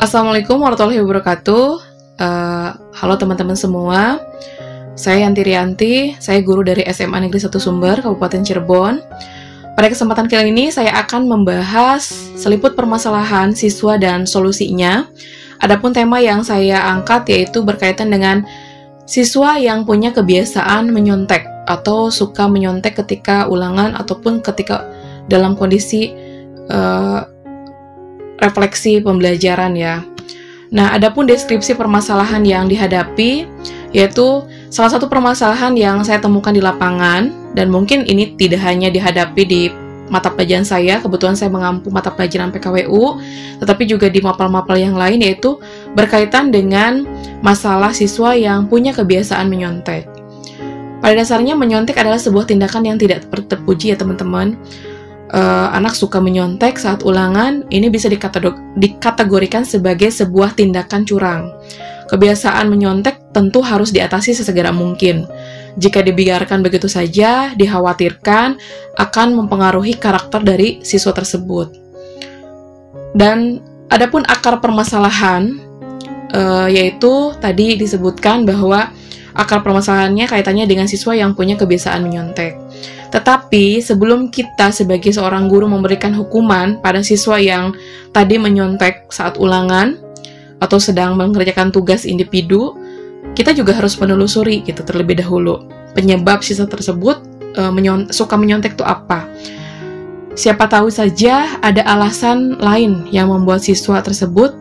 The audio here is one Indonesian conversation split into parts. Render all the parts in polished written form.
Assalamualaikum warahmatullahi wabarakatuh. Halo teman-teman semua. Saya Yanti Rianti, saya guru dari SMA Negeri 1 Sumber, Kabupaten Cirebon. Pada kesempatan kali ini saya akan membahas seliput permasalahan siswa dan solusinya. Adapun tema yang saya angkat yaitu berkaitan dengan siswa yang punya kebiasaan menyontek atau suka menyontek ketika ulangan ataupun ketika dalam kondisi refleksi pembelajaran ya. Nah, adapun deskripsi permasalahan yang dihadapi yaitu salah satu permasalahan yang saya temukan di lapangan, dan mungkin ini tidak hanya dihadapi di mata pelajaran saya, kebetulan saya mengampu mata pelajaran PKWU, tetapi juga di mapel-mapel yang lain, yaitu berkaitan dengan masalah siswa yang punya kebiasaan menyontek. Pada dasarnya menyontek adalah sebuah tindakan yang tidak terpuji ya teman-teman. Anak suka menyontek saat ulangan, ini bisa dikategorikan sebagai sebuah tindakan curang. Kebiasaan menyontek tentu harus diatasi sesegera mungkin. Jika dibiarkan begitu saja, dikhawatirkan akan mempengaruhi karakter dari siswa tersebut. Dan adapun akar permasalahan, yaitu tadi disebutkan bahwa akar permasalahannya kaitannya dengan siswa yang punya kebiasaan menyontek. Tetapi sebelum kita sebagai seorang guru memberikan hukuman pada siswa yang tadi menyontek saat ulangan atau sedang mengerjakan tugas individu, kita juga harus menelusuri gitu terlebih dahulu penyebab siswa tersebut suka menyontek itu apa. Siapa tahu saja ada alasan lain yang membuat siswa tersebut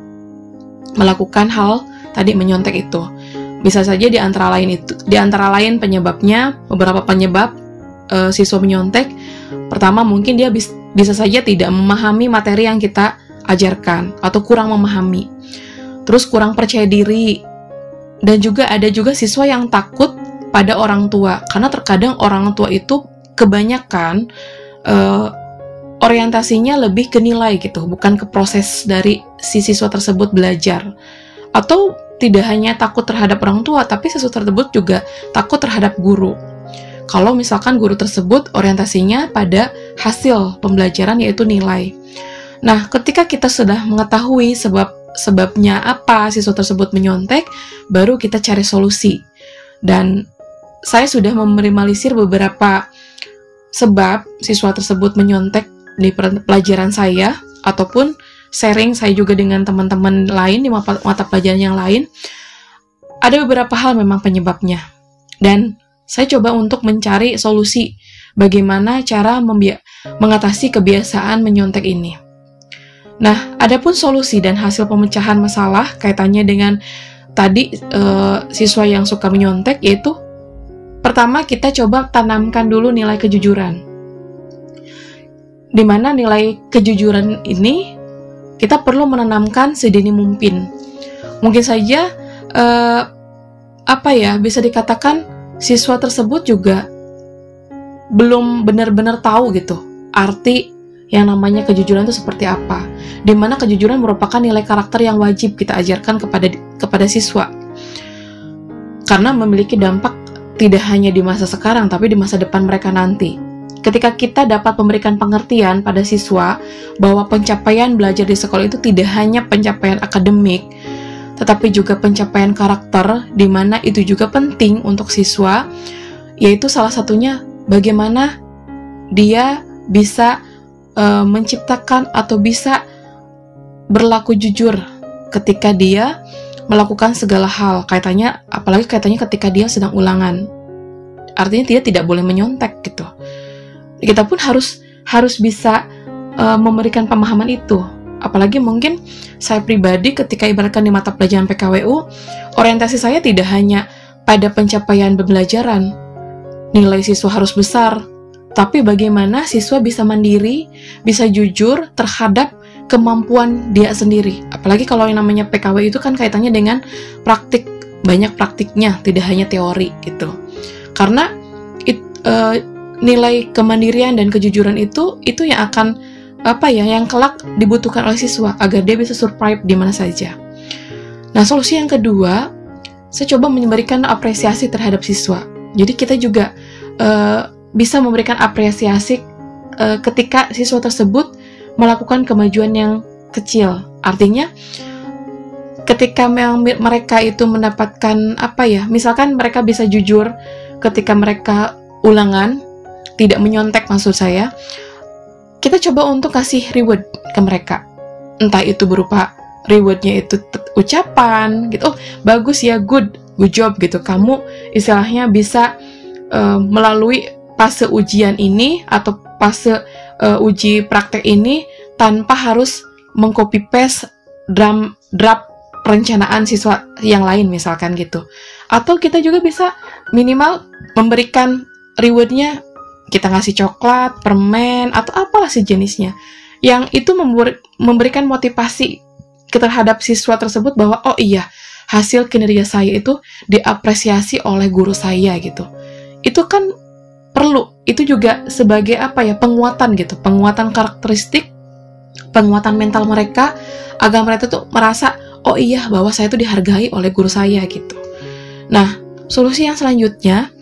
melakukan hal tadi menyontek itu. Bisa saja di antara lain penyebabnya, beberapa penyebab siswa menyontek. Pertama, mungkin dia bisa saja tidak memahami materi yang kita ajarkan atau kurang memahami. Terus kurang percaya diri. Dan juga ada juga siswa yang takut pada orang tua, karena terkadang orang tua itu kebanyakan orientasinya lebih ke nilai gitu, bukan ke proses dari si siswa tersebut belajar. Atau tidak hanya takut terhadap orang tua, tapi siswa tersebut juga takut terhadap guru. Kalau misalkan guru tersebut orientasinya pada hasil pembelajaran yaitu nilai. Nah, ketika kita sudah mengetahui sebabnya apa siswa tersebut menyontek, baru kita cari solusi. Dan saya sudah meminimalisir beberapa sebab siswa tersebut menyontek di pelajaran saya, ataupun sharing saya juga dengan teman-teman lain di mata pelajaran yang lain. Ada beberapa hal memang penyebabnya. Dan saya coba untuk mencari solusi bagaimana cara mengatasi kebiasaan menyontek ini. Nah, adapun solusi dan hasil pemecahan masalah kaitannya dengan tadi siswa yang suka menyontek, yaitu pertama kita coba tanamkan dulu nilai kejujuran. Di mana nilai kejujuran ini kita perlu menanamkan sedini mungkin. Mungkin saja bisa dikatakan siswa tersebut juga belum benar-benar tahu gitu arti yang namanya kejujuran itu seperti apa. Di mana kejujuran merupakan nilai karakter yang wajib kita ajarkan kepada siswa. Karena memiliki dampak tidak hanya di masa sekarang, tapi di masa depan mereka nanti. Ketika kita dapat memberikan pengertian pada siswa bahwa pencapaian belajar di sekolah itu tidak hanya pencapaian akademik, tetapi juga pencapaian karakter, di mana itu juga penting untuk siswa, yaitu salah satunya bagaimana dia bisa menciptakan atau bisa berlaku jujur ketika dia melakukan segala hal, apalagi kaitannya ketika dia sedang ulangan. Artinya dia tidak boleh menyontek gitu. Kita pun harus bisa memberikan pemahaman itu. Apalagi mungkin saya pribadi ketika ibaratkan di mata pelajaran PKWU, orientasi saya tidak hanya pada pencapaian pembelajaran. Nilai siswa harus besar, tapi bagaimana siswa bisa mandiri, bisa jujur terhadap kemampuan dia sendiri. Apalagi kalau yang namanya PKWU itu kan kaitannya dengan praktik, banyak praktiknya, tidak hanya teori gitu. Karena nilai kemandirian dan kejujuran itu yang akan yang kelak dibutuhkan oleh siswa agar dia bisa survive di mana saja. Nah, solusi yang kedua, saya coba memberikan apresiasi terhadap siswa. Jadi kita juga bisa memberikan apresiasi ketika siswa tersebut melakukan kemajuan yang kecil. Artinya ketika mereka itu mendapatkan misalkan mereka bisa jujur ketika mereka ulangan, tidak menyontek maksud saya, kita coba untuk kasih reward ke mereka. Entah itu berupa rewardnya itu ucapan gitu, oh bagus ya, good job gitu, kamu istilahnya bisa melalui fase ujian ini atau fase uji praktek ini tanpa harus mengcopy paste draft perencanaan siswa yang lain misalkan gitu. Atau kita juga bisa minimal memberikan rewardnya, kita ngasih coklat, permen, atau apalah sejenisnya, yang itu memberikan motivasi terhadap siswa tersebut bahwa oh iya, hasil kinerja saya itu diapresiasi oleh guru saya gitu. Itu kan perlu, itu juga sebagai penguatan gitu, penguatan karakteristik, penguatan mental mereka, agar mereka tuh merasa oh iya, bahwa saya tuh dihargai oleh guru saya gitu. Nah, solusi yang selanjutnya,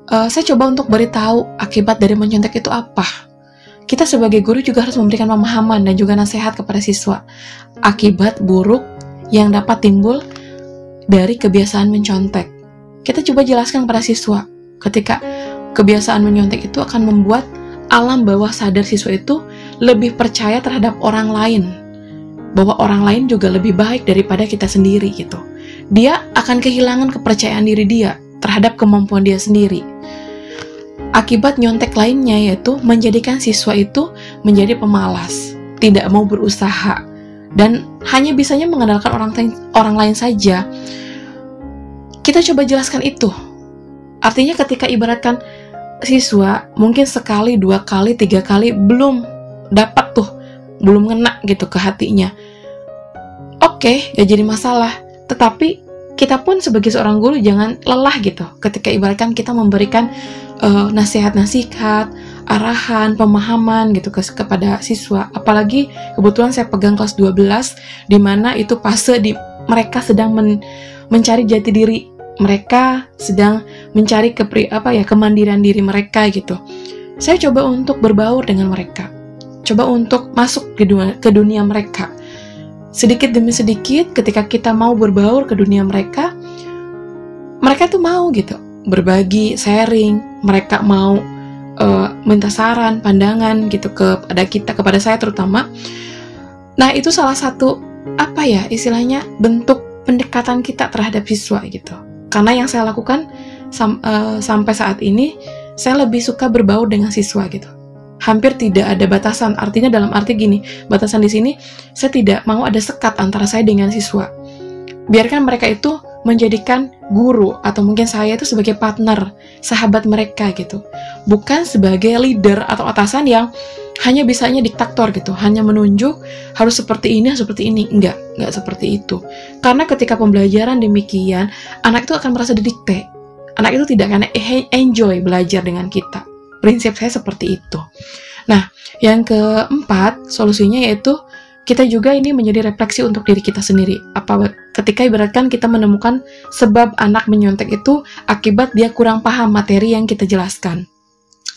saya coba untuk beritahu akibat dari menyontek itu apa. Kita sebagai guru juga harus memberikan pemahaman dan juga nasihat kepada siswa akibat buruk yang dapat timbul dari kebiasaan mencontek. Kita coba jelaskan kepada siswa ketika kebiasaan menyontek itu akan membuat alam bawah sadar siswa itu lebih percaya terhadap orang lain, bahwa orang lain juga lebih baik daripada kita sendiri gitu. Dia akan kehilangan kepercayaan diri dia terhadap kemampuan dia sendiri. Akibat nyontek lainnya yaitu menjadikan siswa itu menjadi pemalas, tidak mau berusaha, dan hanya bisanya mengandalkan orang lain saja. Kita coba jelaskan itu. Artinya ketika ibaratkan siswa mungkin sekali, 2 kali, 3 kali belum dapat tuh, belum ngena gitu ke hatinya, oke, gak jadi masalah. Tetapi kita pun sebagai seorang guru jangan lelah gitu ketika ibaratkan kita memberikan nasihat-nasihat, arahan, pemahaman gitu kepada siswa. Apalagi kebetulan saya pegang kelas 12, di mana itu fase di mereka sedang mencari jati diri, mereka sedang mencari kemandirian diri mereka gitu. Saya coba untuk berbaur dengan mereka, coba untuk masuk ke dunia mereka. Sedikit demi sedikit ketika kita mau berbaur ke dunia mereka, mereka tuh mau gitu berbagi, sharing, mereka mau minta saran, pandangan gitu kepada saya terutama. Nah, itu salah satu istilahnya bentuk pendekatan kita terhadap siswa gitu. Karena yang saya lakukan sampai saat ini, saya lebih suka berbaur dengan siswa gitu. Hampir tidak ada batasan. Artinya dalam arti gini, batasan di sini saya tidak mau ada sekat antara saya dengan siswa. Biarkan mereka itu menjadikan guru atau mungkin saya itu sebagai partner, sahabat mereka gitu. Bukan sebagai leader atau atasan yang hanya bisanya diktator gitu, hanya menunjuk harus seperti ini, enggak seperti itu. Karena ketika pembelajaran demikian, anak itu akan merasa didikte. Anak itu tidak akan enjoy belajar dengan kita. Prinsip saya seperti itu. Nah, yang keempat, solusinya yaitu kita juga ini menjadi refleksi untuk diri kita sendiri. Ketika ibaratkan kita menemukan sebab anak menyontek itu akibat dia kurang paham materi yang kita jelaskan.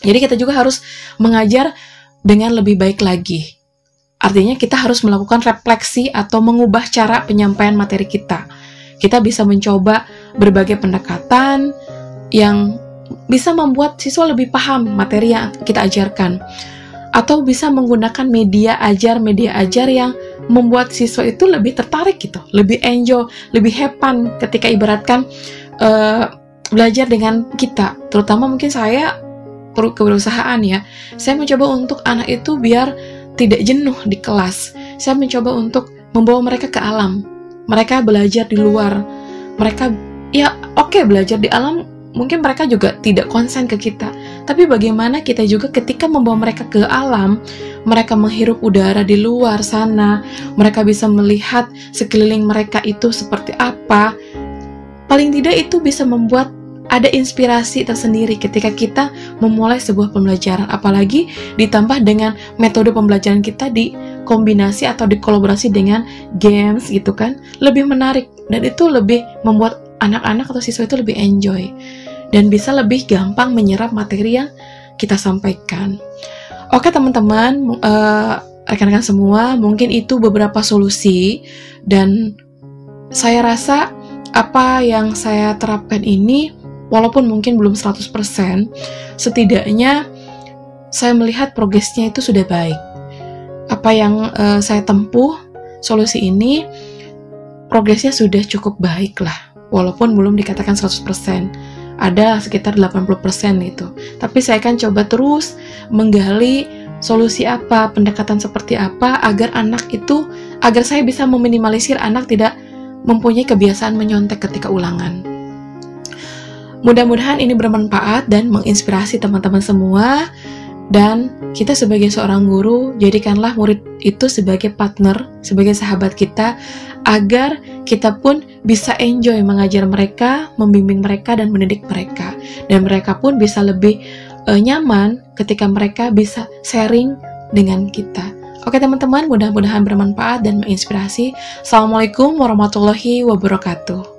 Jadi kita juga harus mengajar dengan lebih baik lagi. Artinya kita harus melakukan refleksi atau mengubah cara penyampaian materi kita. Kita bisa mencoba berbagai pendekatan yang bisa membuat siswa lebih paham materi yang kita ajarkan. Atau bisa menggunakan media ajar yang membuat siswa itu lebih tertarik gitu, lebih enjoy, lebih happy ketika ibaratkan belajar dengan kita. Terutama mungkin saya keberusahaan ya, saya mencoba untuk anak itu biar tidak jenuh di kelas. Saya mencoba untuk membawa mereka ke alam. Mereka belajar di luar. Mereka belajar di alam, mungkin mereka juga tidak konsen ke kita. Tapi bagaimana kita juga ketika membawa mereka ke alam, mereka menghirup udara di luar sana, mereka bisa melihat sekeliling mereka itu seperti apa. Paling tidak itu bisa membuat ada inspirasi tersendiri ketika kita memulai sebuah pembelajaran. Apalagi ditambah dengan metode pembelajaran kita dikombinasi atau dikolaborasi dengan games gitu kan, lebih menarik. Dan itu lebih membuat anak-anak atau siswa itu lebih enjoy dan bisa lebih gampang menyerap materi yang kita sampaikan. Oke teman-teman, rekan-rekan semua, mungkin itu beberapa solusi dan saya rasa apa yang saya terapkan ini, walaupun mungkin belum 100%, setidaknya saya melihat progresnya itu sudah baik. Apa yang saya tempuh, solusi ini, progresnya sudah cukup baik lah. Walaupun belum dikatakan 100%. Ada sekitar 80% itu. Tapi saya akan coba terus menggali solusi apa, pendekatan seperti apa, agar saya bisa meminimalisir anak tidak mempunyai kebiasaan menyontek ketika ulangan. Mudah-mudahan ini bermanfaat dan menginspirasi teman-teman semua. Dan kita sebagai seorang guru, jadikanlah murid itu sebagai partner, sebagai sahabat kita, agar kita pun bisa enjoy mengajar mereka, membimbing mereka, dan mendidik mereka. Dan mereka pun bisa lebih nyaman ketika mereka bisa sharing dengan kita. Oke teman-teman, mudah-mudahan bermanfaat dan menginspirasi. Assalamualaikum warahmatullahi wabarakatuh.